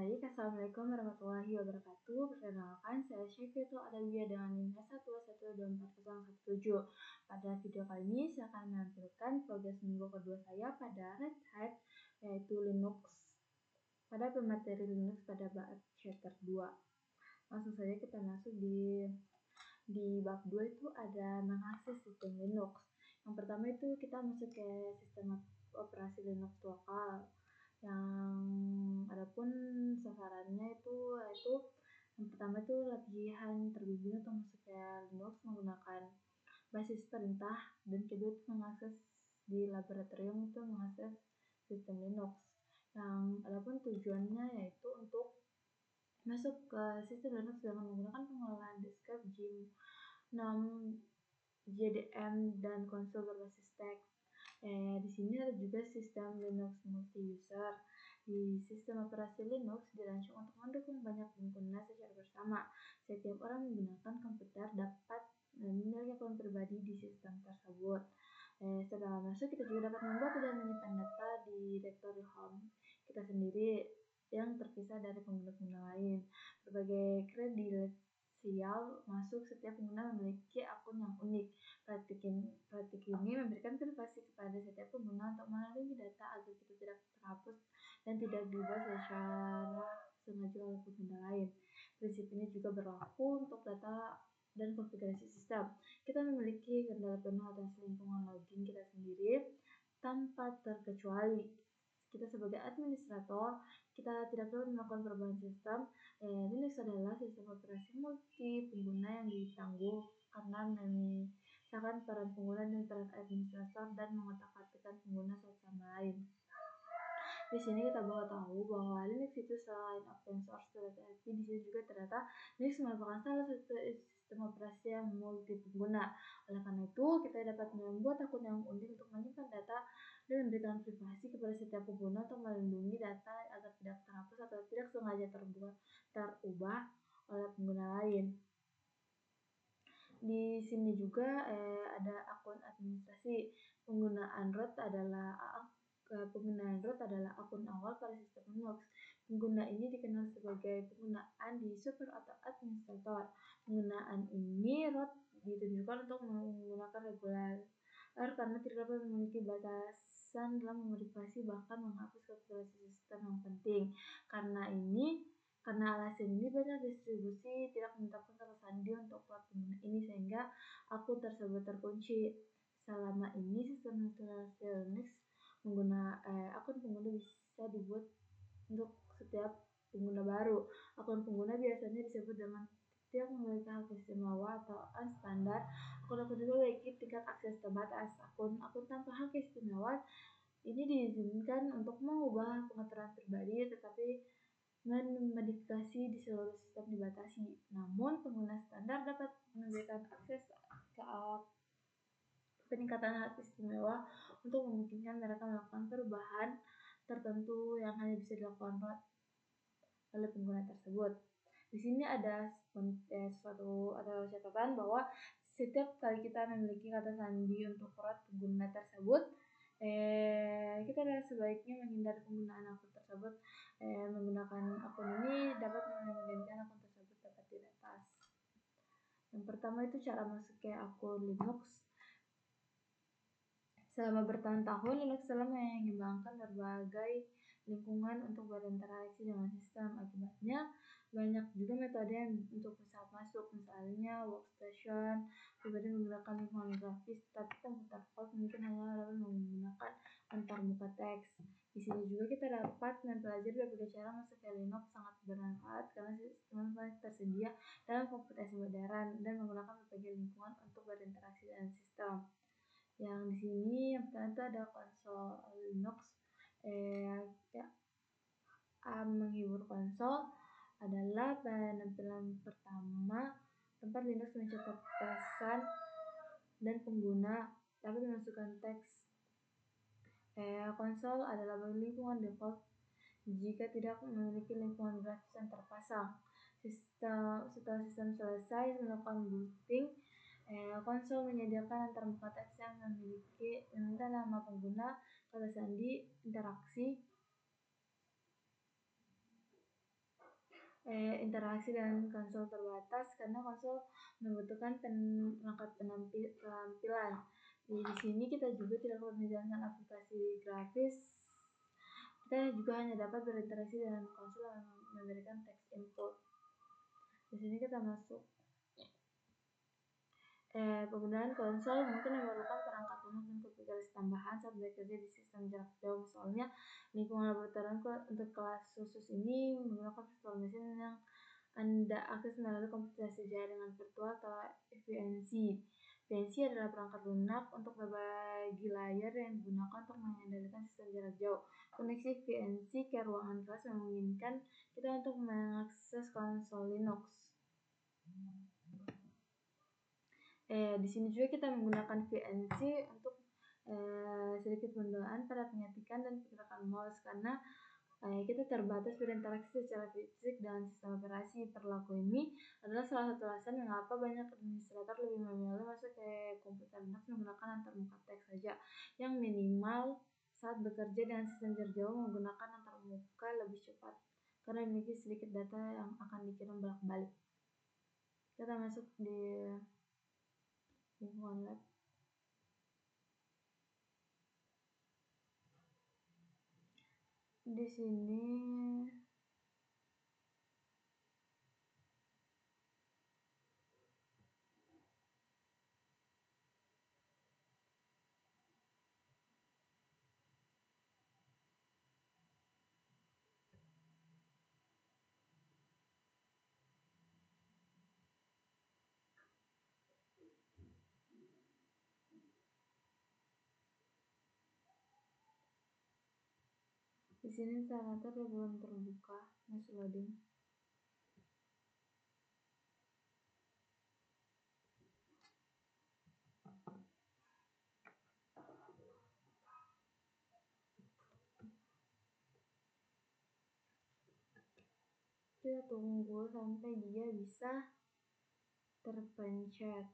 Baik, Assalamualaikum warahmatullahi wabarakatuh. Perkenalkan, saya Syafiatul Adawiyah dengan NIM S1124017. Pada video kali ini, saya akan menampilkan progres minggu kedua saya pada Red Hat, yaitu Linux, pada pemateri Linux pada bab chapter 2. Langsung saja kita masuk di bab 2 itu ada mengakses sistem Linux. Yang pertama itu kita masuk ke sistem operasi Linux lokal. Yang adapun sasarannya itu yaitu yang pertama itu latihan terlebih untuk masuk ke Linux menggunakan basis perintah, dan kedua itu mengakses di laboratorium itu mengakses sistem Linux. Yang adapun tujuannya yaitu untuk masuk ke sistem Linux dengan menggunakan pengelolaan desktop GNOME, JDM, dan konsol berbasis teks. Di sini ada juga sistem Linux multi-user. Di sistem operasi Linux dirancang untuk mendukung banyak pengguna secara bersama. Setiap orang menggunakan komputer dapat memiliki akun pribadi di sistem tersebut. Setelah masuk, kita juga dapat membuat dan menyimpan data di direktori home kita sendiri yang terpisah dari pengguna-pengguna lain. Berbagai kredensial masuk, setiap pengguna memiliki akun yang unik. Praktik ini memberikan privasi kepada setiap pengguna untuk melindungi data agar kita tidak terhapus dan tidak diubah secara sengaja oleh pengguna lain. Prinsip ini juga berlaku untuk data dan konfigurasi sistem. Kita memiliki kendali penuh atas lingkungan login kita sendiri tanpa terkecuali. Kita sebagai administrator, kita tidak perlu melakukan perubahan sistem. Linux adalah sistem operasi multi pengguna yang ditangguh karena memisahkan peran pengguna dan peran administrator dan mengotak-atikkan pengguna satu sama lain. Di sini kita bakal tahu bahwa Linux itu selain open source, tetapi di sini juga ternyata Linux merupakan salah satu sistem operasi yang multi pengguna. Oleh karena itu, kita dapat membuat akun yang unik untuk menyimpan data dan memberikan privasi kepada setiap pengguna untuk melindungi data agar tidak terhapus atau tidak sengaja terubah oleh pengguna lain. Di sini juga ada akun administrasi. Pengguna Android adalah akun awal pada sistem Linux. Pengguna ini dikenal sebagai penggunaan di super atau administrator. Penggunaan ini ditunjukkan untuk menggunakan reguler karena tidak dapat memiliki batasan dalam memodifikasi bahkan menghapus konfigurasi sistem yang penting. Karena alasan ini, banyak distribusi tidak menetapkan kata sandi untuk plat pengguna ini sehingga akun tersebut terkunci. Selama ini sistem instalasi Linux akun pengguna bisa dibuat untuk setiap pengguna baru. Akun pengguna biasanya disebut dengan tidak memiliki hak istimewa atau unstandard. Akun juga memiliki tingkat akses terbatas. Akun tanpa hak istimewa ini diizinkan untuk mengubah pengaturan pribadi, tetapi memodifikasi di seluruh sistem dibatasi. Namun pengguna standar dapat memberikan akses ke peningkatan hak istimewa untuk memungkinkan mereka melakukan perubahan tertentu yang hanya bisa dilakukan oleh pengguna tersebut. Di sini ada suatu catatan bahwa setiap kali kita memiliki kata sandi untuk root pengguna tersebut, kita sebaiknya menghindari penggunaan akun tersebut. Menggunakan akun ini dapat menggantikan akun tersebut dapat diretas. Yang pertama itu cara masuk ke akun Linux. Selama bertahun-tahun, Linux telah mengembangkan berbagai lingkungan untuk berinteraksi dengan sistem. Akibatnya, banyak juga metode untuk bisa masuk, misalnya workstation, pribadi menggunakan lingkungan grafis, tapi komputer cloud mungkin hanya dapat menggunakan antarmuka teks. Di sini juga kita dapat mempelajari berbagai cara masuk ke Linux sangat bermanfaat karena sistem tersedia dalam komputasi modern dan menggunakan berbagai lingkungan untuk berinteraksi dengan sistem. Yang di sini yang pertama itu ada konsol Linux. Menghibur konsol adalah penampilan pertama tempat Linux mencatat pesan dan pengguna dapat memasukkan teks. Konsol adalah lingkungan default jika tidak memiliki lingkungan grafis yang terpasang. Setelah sistem selesai melakukan booting, konsol menyediakan antarmuka teks yang meminta nama pengguna, kata sandi, interaksi, interaksi dengan konsol terbatas karena konsol membutuhkan perangkat tampilan. Di sini kita juga tidak perlu menjalankan aplikasi grafis. Kita juga hanya dapat berinteraksi dengan konsol yang memberikan teks input. Di sini kita masuk penggunaan konsol mungkin memerlukan perangkat lunak dan konfigurasi tambahan saat bekerja di sistem jarak jauh. Misalnya lingkungan laboratorium untuk kelas khusus ini menggunakan virtual machine yang Anda akses melalui komputer jaringan virtual atau VNC. VNC adalah perangkat lunak untuk berbagi layar yang digunakan untuk mengendalikan sistem jarak jauh. Koneksi VNC ke ruangan kelas memungkinkan kita untuk mengakses konsol Linux. Di sini juga kita menggunakan VNC untuk sedikit penundaan pada pengetikan dan pergerakan mouse karena kita terbatas berinteraksi secara fisik dengan sistem operasi. Perilaku ini adalah salah satu alasan mengapa banyak administrator lebih memilih masuk ke komputer Linux menggunakan antarmuka teks saja yang minimal saat bekerja dengan sistem jarak jauh. Menggunakan antarmuka lebih cepat karena memiliki sedikit data yang akan dikirim bolak-balik. Kita masuk di lingkungan lab. Di sini instalator belum terbuka, masih loading. Kita tunggu sampai dia bisa terpencet.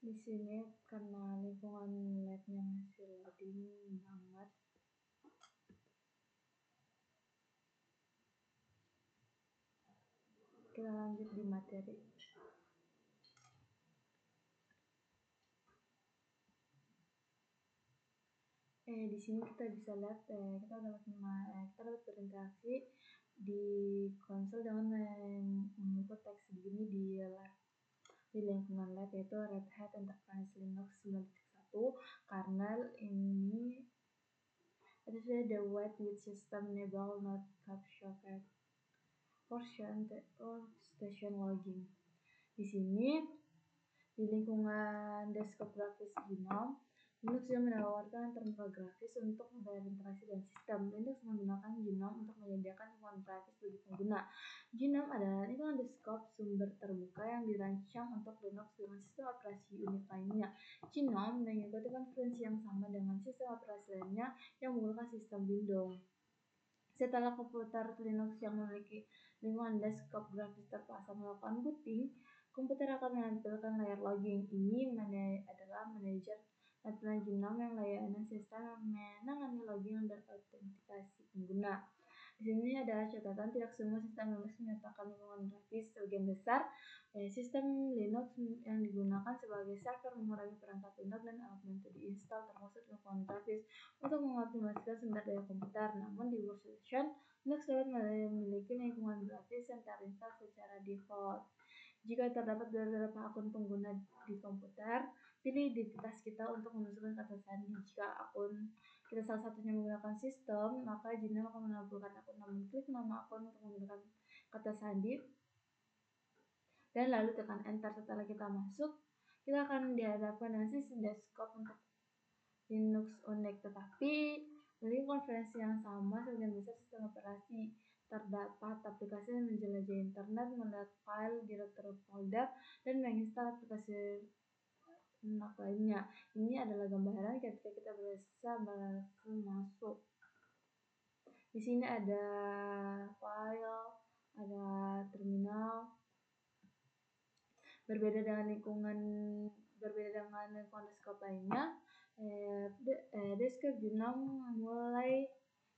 Di sini karena lingkungan labnya masih loading banget, kita lanjut di materi. Di sini kita bisa lihat kita dapat berinteraksi di konsol dengan menginput teks begini di lingkungan lab, yaitu Red Hat Enterprise Linux 9.1 kernel ini ada the web with system enable not cap socket. Workstation Logging. Di sini, di lingkungan desktop grafis GNOME, Linux juga menawarkan terminal grafis untuk berinteraksi dengan sistem. Linux menggunakan GNOME untuk menyediakan lingkungan grafis bagi pengguna. GNOME adalah lingkungan desktop sumber terbuka yang dirancang untuk Linux dengan sistem operasi unik lainnya. GNOME mengikuti konferensi yang sama dengan sistem operasi lainnya yang menggunakan sistem Windows. Setelah komputer Linux yang memiliki lingkungan desktop grafis terpasang melakukan booting, komputer akan menampilkan layar logging. Ini adalah manajer tampilan GNOME yang layanan sistem yang menangani logging dan autentikasi pengguna. Di sini adalah catatan, tidak semua sistem Linux menyertakan lingkungan grafis. Sebagian besar sistem Linux yang digunakan sebagai server mengurangi perangkat Windows dan alat bantu diinstal termasuk lingkungan grafis untuk mengoptimasikan sumber daya komputer. Namun di Workstation, Linux dapat memiliki lingkungan grafis yang terinstall secara default. Jika terdapat beberapa akun pengguna di komputer, pilih identitas kita untuk memasukkan kata sandi. Jika akun kita salah satunya menggunakan sistem, maka GNOME akan menampilkan akun. Namun klik nama akun untuk menggunakan kata sandi dan lalu tekan enter. Setelah kita masuk, kita akan dihadapkan dengan sisi desktop untuk Linux unik, tetapi memiliki konferensi yang sama. Sebagian besar sistem operasi terdapat aplikasi yang menjelajahi internet, melihat file, direktur folder, dan menginstal aplikasi lunak lainnya. Ini adalah gambaran ketika kita berhasil masuk. Di sini ada file, ada terminal. Berbeda dengan lingkungan desktop lainnya, desktop GNOME mulai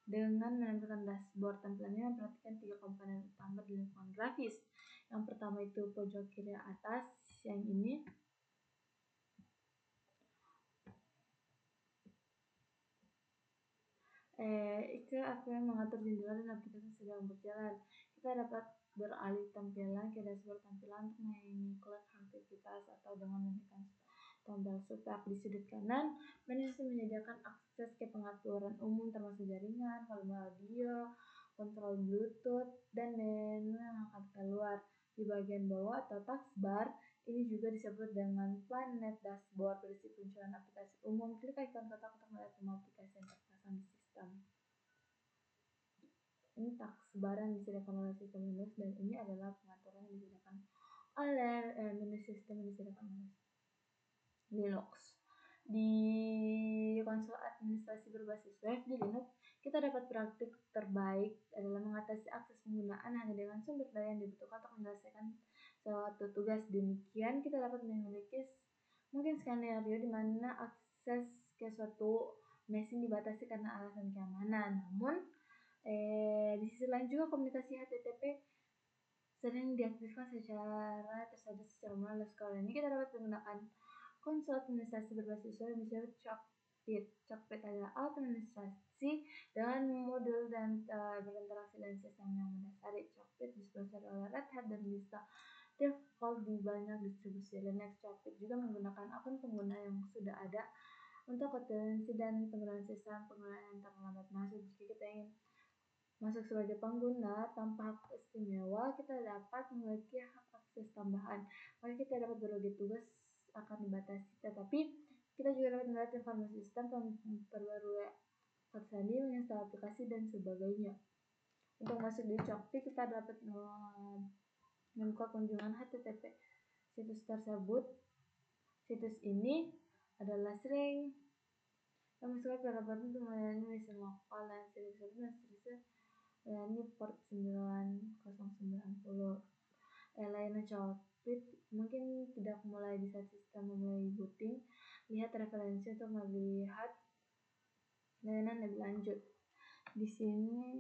dengan menampilkan dashboard. Tampilannya memperhatikan 3 komponen utama di lingkungan grafis. Yang pertama itu pojok kiri atas, yang ini. Itu akan mengatur jendela dan aplikasi sedang berjalan. Kita dapat beralih tampilan ke dashboard tampilan untuk mengeklik aktivitas atau dengan menekan tombol super. Di sudut kanan, menu menyediakan akses ke pengaturan umum termasuk jaringan, volume audio, kontrol Bluetooth, dan menu yang akan keluar. Di bagian bawah atau taskbar, ini juga disebut dengan Planet Dashboard, berisi kunculan aplikasi umum. Klik ikon kotak untuk melihat semua aplikasi yang terpasang di sistem. Ini taskbar yang disediakan oleh sistem Linux, dan ini adalah pengaturan yang disediakan oleh menu sistem yang disediakan oleh Linux. Di konsol administrasi berbasis web di Linux, kita dapat praktik terbaik adalah mengatasi akses penggunaan hanya dengan sumber daya yang dibutuhkan untuk menyelesaikan suatu tugas. Demikian, kita dapat memiliki mungkin skenario di mana akses ke suatu mesin dibatasi karena alasan keamanan. Namun, di sisi lain juga komunikasi HTTP sering diaktifkan secara tersadar secara manual. Sekarang ini kita dapat menggunakan konsol administrasi berbasis web yang disebut Cockpit. Cockpit adalah alat administrasi dengan modul dan berinteraksi dengan sistem yang mendasari. Cockpit disponsori oleh Red Hat dan bisa default di banyak distribusi Linux. Cockpit juga menggunakan akun pengguna yang sudah ada untuk potensi dan penggunaan sistem penggunaan yang terlambat masuk. Jika kita ingin masuk sebagai pengguna tanpa hak istimewa, kita dapat memiliki hak akses tambahan. Maka kita dapat berbagai tugas akan dibatasi, tetapi kita juga dapat melihat informasi sistem, memperbarui kata sandi, menginstal aplikasi, dan sebagainya. Untuk masuk di Cockpit, kita dapat membuka kunjungan HTTP situs tersebut. Situs ini adalah sering memasukkan beberapa untuk melayani mesin lokal dan situs melayani port 9090. Layanan Cockpit mungkin tidak mulai di saat sistem memulai booting. Lihat referensi untuk melihat layanan lebih lanjut. Di sini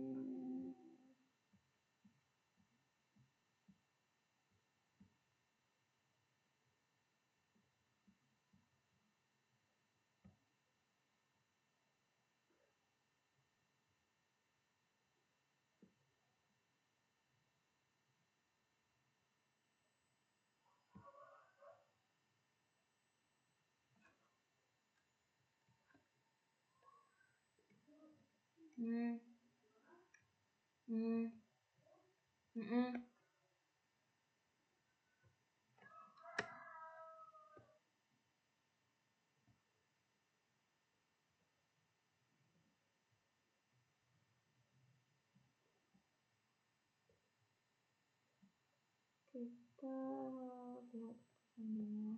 Kita lihat sandinya.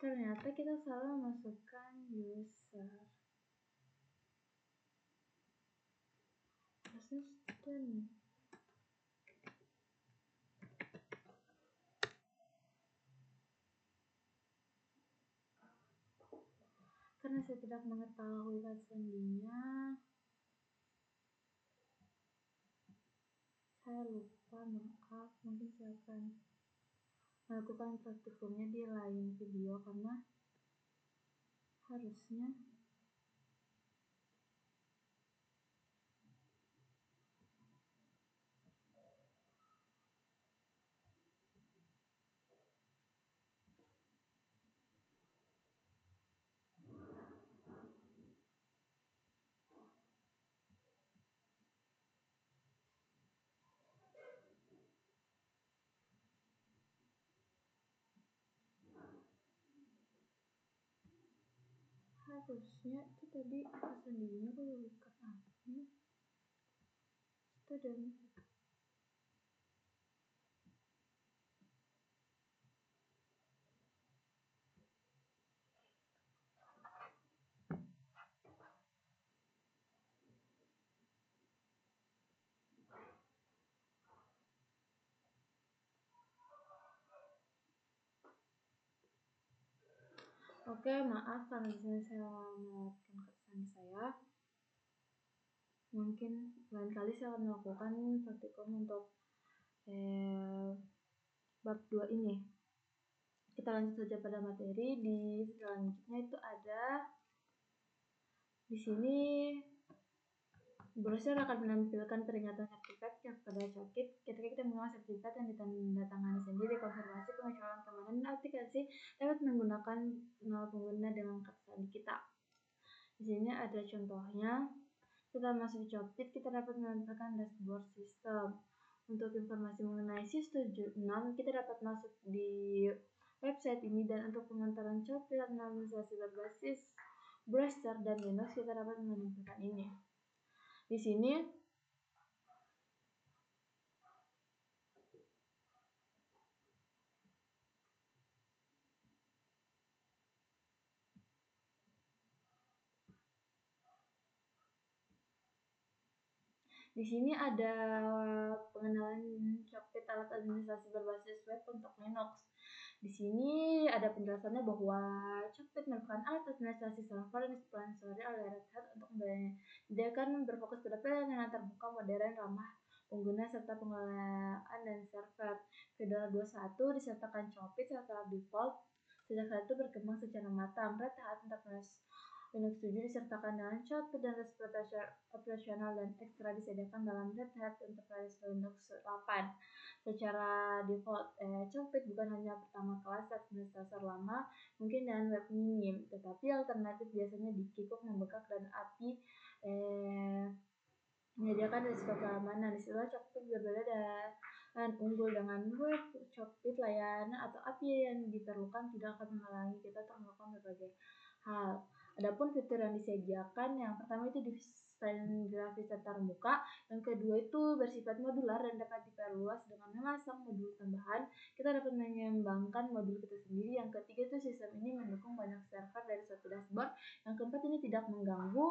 Ternyata kita salah masukkan user. Assistant. Karena saya tidak mengetahui sandinya, saya lupa, maaf. Mungkin saya akan melakukan praktikumnya di lain video karena harusnya itu tadi sandinya kalau bukan admin student. Oke, maaf karena disini saya melewatkan kesan saya. Mungkin lain kali saya akan melakukan praktikum untuk bab 2 ini. Kita lanjut saja pada materi. Di selanjutnya itu ada di sini browser akan menampilkan peringatan sertifikat kepada Cokit ketika kita mengulang sertifikat yang ditandatangani sendiri. Konfirmasi pengecualian keamanan aplikasi dapat menggunakan nama pengguna dengan kata sandi kita. Di sini ada contohnya. Setelah masuk di Cokit, kita dapat menampilkan dashboard sistem. Untuk informasi mengenai SIS76, kita dapat masuk di website ini, dan untuk pemantauan Cokit administrasi berbasis browser dan Linux, kita dapat menampilkan ini. Di sini Di sini ada pengenalan Cokit alat administrasi berbasis web untuk Linux. Di sini ada penjelasannya bahwa Cokit merupakan alat administrasi server yang disponsori oleh Red Hat untuk menyediakan berfokus pada pelayanan terbuka, modern, ramah pengguna, serta pengelolaan dan server. Fedora 21 disertakan Cokit secara default. Sejak saat itu berkembang secara matang. Red Hat Enterprise Linux 7 disertakan dengan Cokit dan responsif operasional dan ekstra disediakan dalam Red Hat Enterprise Linux 8. Secara default, Cokit bukan hanya pertama kelas administrator lama mungkin dengan web minim, tetapi alternatif biasanya di kikuk, membekak, dan API menyediakan risiko keamanan. Istilah cockpit berbeda dan unggul dengan web cockpit layanan atau API yang diperlukan tidak akan menghalangi kita untuk melakukan berbagai hal. Adapun fitur yang disediakan, yang pertama itu desain grafis antar muka, yang kedua itu bersifat modular dan dapat diperluas dengan memasang modul tambahan. Kita dapat mengembangkan modul kita sendiri. Yang ketiga itu sistem ini mendukung banyak server dari suatu dashboard. Yang keempat ini tidak mengganggu.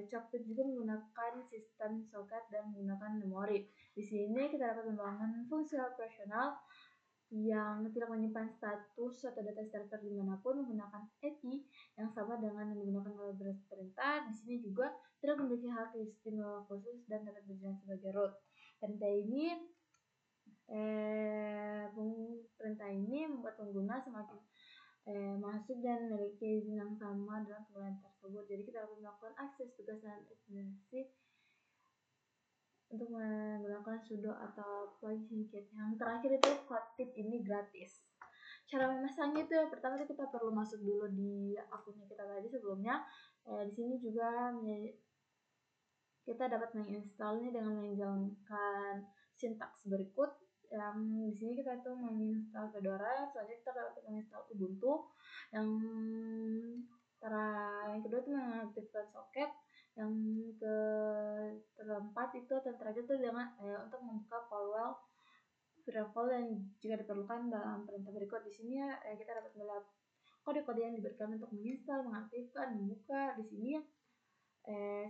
Cockpit juga menggunakan sistem soket dan menggunakan memori. Di sini kita dapat membangun fungsi operasional yang tidak menyimpan status atau data server dimanapun menggunakan API yang sama dengan yang digunakan oleh beberapa perintah. Di sini juga tidak memiliki hak istimewa khusus dan dapat berjalan sebagai root. Perintah ini membuat pengguna semakin masuk dan memiliki izin yang sama dalam penggunaan tersebut. Jadi kita dapat melakukan akses tugas dan administrasi untuk menggunakan sudo atau plugin kit. Yang terakhir itu cockpit ini gratis. Cara memasangnya itu yang pertama itu kita perlu masuk dulu di akunnya kita tadi sebelumnya. Di sini juga kita dapat menginstalnya dengan menjalankan sintaks berikut. Yang di sini kita tuh menginstal Fedora, selanjutnya kita dapat menginstal Ubuntu. Yang kedua itu mengaktifkan soket. Yang keempat itu dan terakhir itu dengan untuk membuka Powerwell firewall yang jika diperlukan dalam perintah berikut. Di sini kita dapat melihat kode-kode yang diberikan untuk menginstal, mengaktifkan, membuka. Di sini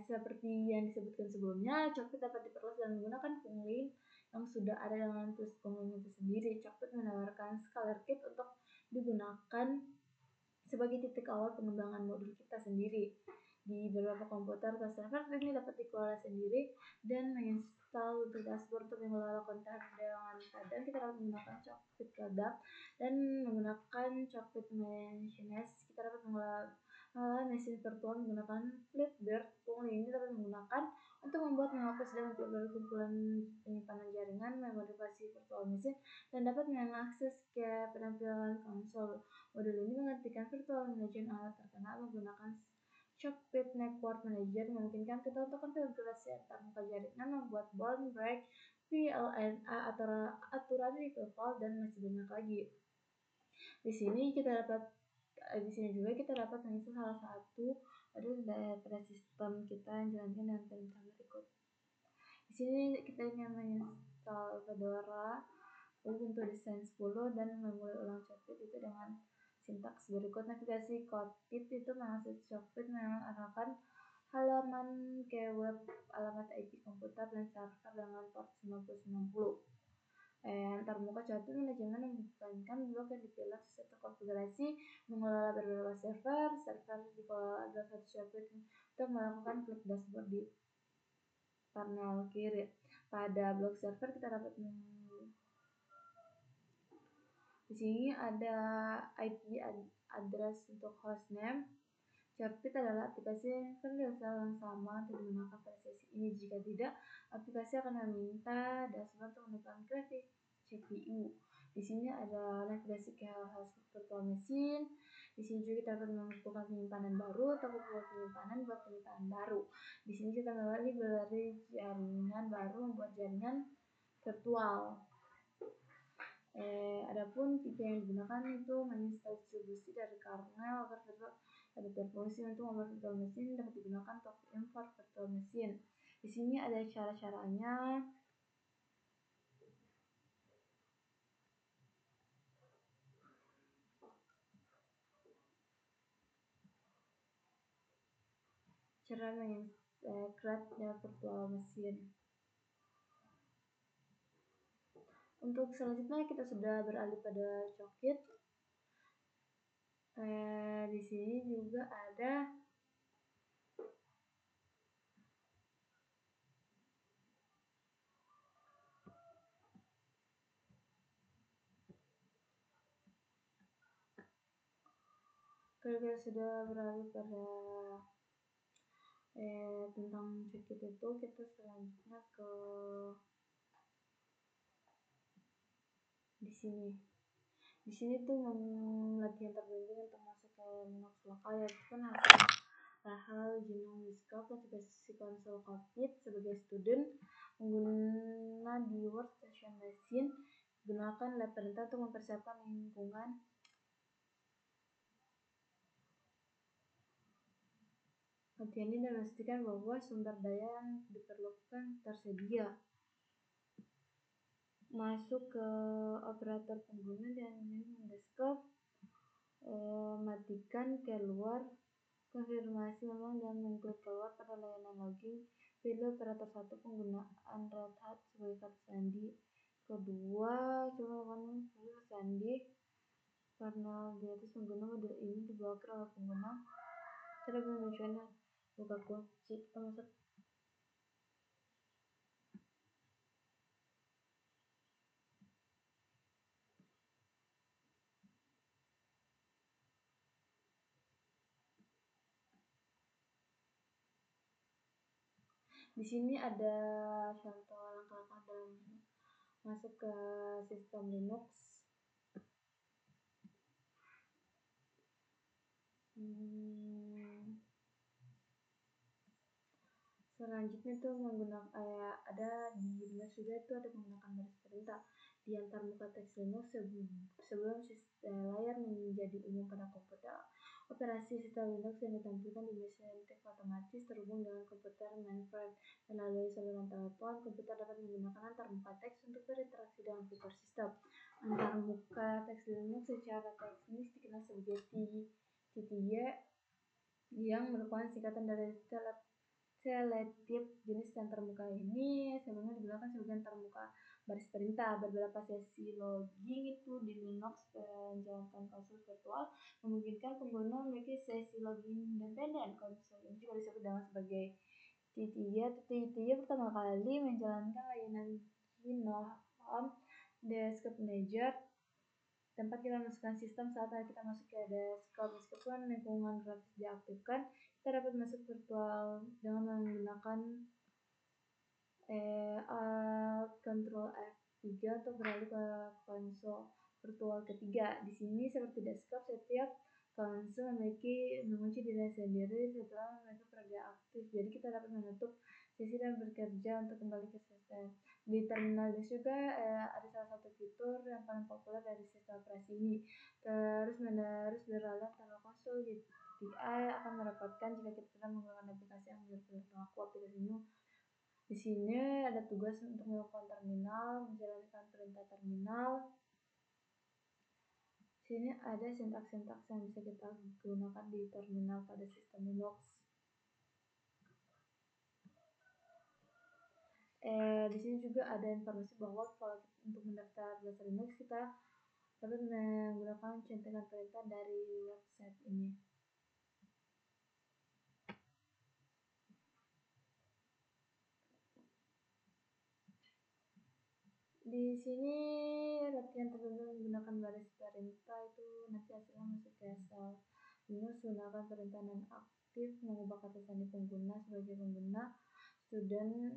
seperti yang disebutkan sebelumnya, cockpit dapat diperluas dan menggunakan punglink yang sudah ada dengan tools punglink itu sendiri. Cockpit menawarkan scalar kit untuk digunakan sebagai titik awal pengembangan modul kita sendiri. Di beberapa komputer atau server ini dapat dikelola sendiri dan menginstal untuk dashboard untuk mengelola konten dengan kadang kita dapat menggunakan cockpit product dan menggunakan cockpit machines. Kita dapat mengelola mesin virtual menggunakan Flipbird. Punglink ini dapat menggunakan untuk membuat, menghapus dan memperbarui kumpulan penyimpanan jaringan, memodifikasi virtual machine, dan dapat mengakses ke penampilan konsol. Modul ini menggantikan virtual machine alat terkenal menggunakan Cockpit Network Manager, memungkinkan kita untuk konfigurasi antar muka jaringan, membuat bound break, VLNA, aturan default, dan masih banyak lagi. Di sini juga kita dapat menginstal salah satu pada sistem kita yang jalankan dengan perintah berikut. Di sini kita ingin menginstal Fedora Ubuntu Design 10 dan memulai ulang cockpit itu dengan sintaks berikut. Navigasi cockpit itu mengakses cockpit mengarahkan halaman ke web, alamat IP komputer dan server dengan port 9090. Antar muka cockpit manajemen membutuhkan blok yang dipilih sesuai konfigurasi, mengelola beberapa server dikelola adalah satu cockpit untuk melakukan klik dashboard di panel kiri. Pada blok server kita dapat di sini ada IP address untuk hostname. Cockpit adalah aplikasi yang yang sama untuk digunakan pada sesi ini. Jika tidak, aplikasi akan meminta dashboard untuk menekan grafik CPU. Di sini ada navigasi ke host virtual machine. Di sini juga kita dapat membuka penyimpanan baru atau membuat penyimpanan buat penyimpanan baru. Di sini kita beli jaringan baru, membuat jaringan virtual. Adapun tipe yang digunakan itu menginstal distribusi dari kernel agar dapat berfungsi untuk membuat virtual machine dapat digunakan untuk import virtual machine. Di sini ada cara-caranya. Cara create virtual machine. Untuk selanjutnya kita sudah beralih pada cockpit. Di sini juga ada kalau kita sudah beralih pada tentang cockpit itu, kita selanjutnya ke di sini tuh latihan terbimbing untuk masuk ke Linux lokal, yaitu kan hal genome scope menggunakan spesifikasi konsol cockpit sebagai student. Pengguna di workstation machine gunakan lab perintah untuk mempersiapkan lingkungan latihan ini dan memastikan bahwa sumber daya yang diperlukan tersedia. Masuk ke operator pengguna dan desktop, matikan keluar, konfirmasi memang dan mengklik keluar pada layanan login. Pilih operator 1 penggunaan Red Hat sebagai kartu sandi. Kedua, coba pilih sandi karena di atas pengguna model ini diblokir oleh pengguna. Cara penyelesaiannya buka kunci. Kita masuk di sini ada contoh langkah-langkah dalam masuk ke sistem Linux. Selanjutnya tuh menggunakan ada di Linux juga itu ada menggunakan baris perintah di antar muka teks Linux sebelum layar menjadi umum pada komputer. Operasi sistem Linux yang ditampilkan di mesin teks otomatis terhubung dengan komputer mainframe. Melalui saluran telepon, komputer dapat menggunakan antar muka teks untuk berinteraksi dengan fitur sistem. Antar muka teks Linux secara teknis dikenal sebagai TTY yang merupakan singkatan dari Selective. Jenis antarmuka ini sebelumnya digunakan sebagai antarmuka baris perintah. Beberapa sesi logging itu di Linux menjalankan konsol virtual memungkinkan pengguna memiliki sesi logging independen. Konsol ini juga disebut dengan sebagai TTY. TTY pertama kali menjalankan layanan GNOME Desktop Manager, tempat kita masukkan sistem saat kita masuk ke desktop. Meskipun lingkungan grafis diaktifkan, kita dapat masuk virtual dengan menggunakan Ctrl F3 untuk beralih ke konsol virtual ketiga. Di sini seperti desktop, setiap konsol memiliki mengunci diri sendiri setelah mereka program aktif. Jadi kita dapat menutup sesi dan bekerja untuk kembali ke sistem. Di terminal Linux juga ada salah satu fitur yang paling populer dari sistem operasi ini. Terus menerus beralih antara konsol. Jadi akan merepotkan jika kita sedang menggunakan aplikasi yang berlaku aplikasi ini. Di sini ada tugas untuk melakukan terminal, menjalankan perintah terminal. Di sini ada sintaks-sintaks yang bisa kita gunakan di terminal pada sistem Linux. Di sini juga ada informasi bahwa kalau untuk mendaftar belajar Linux kita dapat menggunakan centangan perintah dari website ini. Di sini latihan tertentu menggunakan baris perintah itu nanti hasilnya masuk ke sel Linux. Gunakan perintah non-aktif mengubah kata sandi pengguna sebagai pengguna student.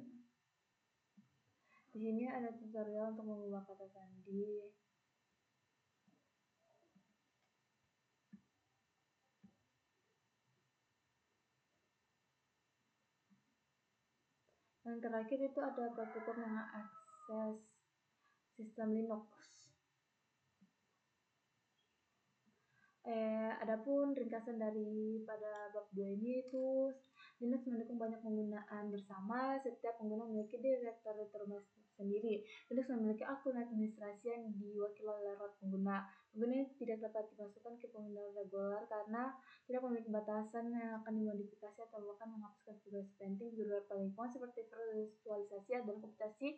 Di sini ada tutorial untuk mengubah kata sandi. Yang terakhir itu ada praktikum mengakses sistem Linux. Adapun ringkasan dari pada bab 2 ini itu Linux mendukung banyak penggunaan bersama. Setiap pengguna memiliki direktori termas sendiri. Linux memiliki akun administrasi yang diwakili oleh root pengguna. Pengguna tidak dapat dimasukkan ke pengguna reguler karena tidak memiliki batasan yang akan dimodifikasi atau bahkan menghapuskan tugas penting di beberapa lingkungan seperti virtualisasi dan komputasi.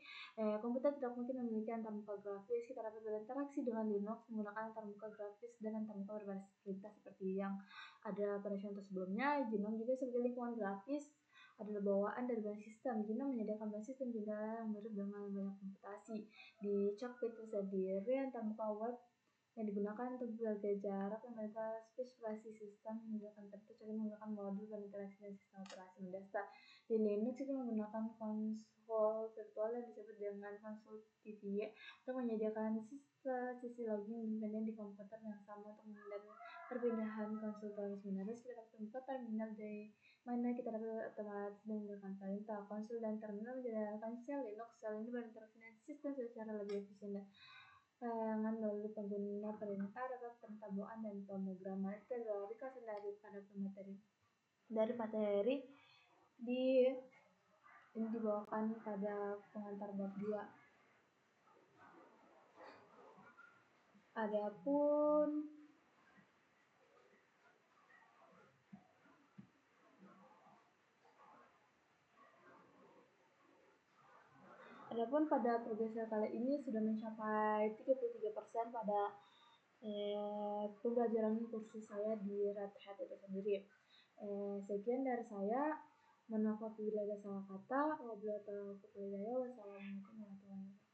Komputer tidak mungkin memiliki antarmuka grafis. Kita dapat berinteraksi dengan Linux menggunakan antarmuka grafis dan antarmuka berbasis perintah seperti yang ada pada contoh sebelumnya. GNOME juga sebagai lingkungan grafis adalah bawaan dari banyak sistem. GNOME menyediakan banyak sistem jendela yang mirip dengan banyak komputasi. Di cockpit sendiri antarmuka web yang digunakan untuk berbagai jarak memiliki spesifikasi sistem menggunakan tertulis dan menggunakan modul berinteraksi dengan sistem operasi mendasar. Di Linux itu menggunakan konsol virtual yang disebut dengan konsol TTY untuk menyediakan sisi login independen di komputer yang sama untuk menghindari perpindahan konsol terus menerus. Kita dapat membuka terminal mana kita dapat otomatis menggunakan perintah konsol dan terminal menjalankan shell Linux. Shell ini berinteraksi dengan sistem secara lebih efisien dan layanan melalui pengguna perintah dapat perintah bawaan dan pemrograman. Itu adalah ringkasan dari materi ini dibawakan pada pengantar bab 2. Adapun pada progresnya kali ini sudah mencapai 33% pada pembelajaran kursus saya di Red Hat itu sendiri. Sekian dari saya. Mohon maaf apabila ada salah kata. Wabillahi taufiq wal hidayah. Wassalamualaikum warahmatullahi wabarakatuh.